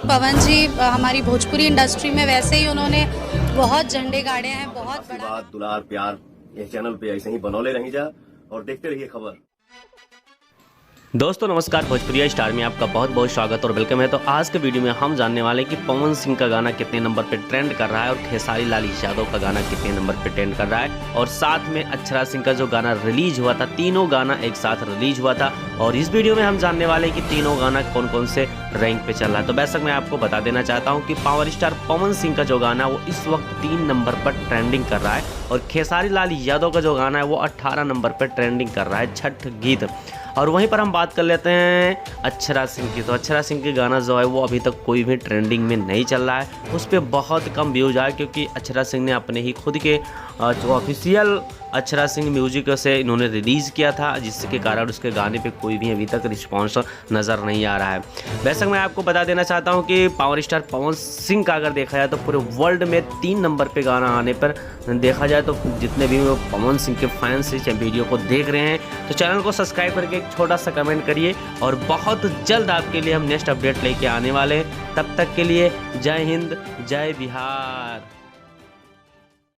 पवन जी हमारी भोजपुरी इंडस्ट्री में वैसे ही उन्होंने बहुत झंडे गाड़े हैं, बहुत बड़ा। आशीर्वाद, दुलार, प्यार इस चैनल पे ऐसे ही बनौले रही जा और देखते रहिए खबर। दोस्तों नमस्कार, भोजपुरिया स्टार में आपका बहुत बहुत स्वागत और वेलकम है। तो आज के वीडियो में हम जानने वाले हैं कि पवन सिंह का गाना कितने नंबर पे ट्रेंड कर रहा है और खेसारी लाल यादव का गाना कितने नंबर पे ट्रेंड कर रहा है, और साथ में अक्षरा सिंह का जो गाना रिलीज हुआ था, तीनों गाना एक साथ रिलीज हुआ था। और इस वीडियो में हम जानने वाले हैं कि तीनों गाना कौन कौन से रैंक पे चल रहा है। तो बेशक मैं आपको बता देना चाहता हूँ कि पावर स्टार पवन सिंह का जो गाना है वो इस वक्त 3 नंबर पर ट्रेंडिंग कर रहा है, और खेसारी लाल यादव का जो गाना है वो 18 नंबर पर ट्रेंडिंग कर रहा है, छठ गीत। और वहीं पर हम बात कर लेते हैं अक्षरा सिंह की। तो अक्षरा सिंह के गाना जो है वो अभी तक कोई भी ट्रेंडिंग में नहीं चल रहा है, उस पर बहुत कम व्यूज आए, क्योंकि अक्षरा सिंह ने अपने ही खुद के जो ऑफिशियल अक्षरा सिंह म्यूजिक से इन्होंने रिलीज़ किया था, जिसके कारण उसके गाने पे कोई भी अभी तक रिस्पॉन्स नज़र नहीं आ रहा है। वैसे मैं आपको बता देना चाहता हूं कि पावर स्टार पवन सिंह का अगर देखा जाए तो पूरे वर्ल्ड में 3 नंबर पे गाना आने पर देखा जाए तो जितने भी पवन सिंह के फैंस इस वीडियो को देख रहे हैं तो चैनल को सब्सक्राइब करके एक छोटा सा कमेंट करिए, और बहुत जल्द आपके लिए हम नेक्स्ट अपडेट लेके आने वाले हैं। तब तक के लिए जय हिंद, जय बिहार।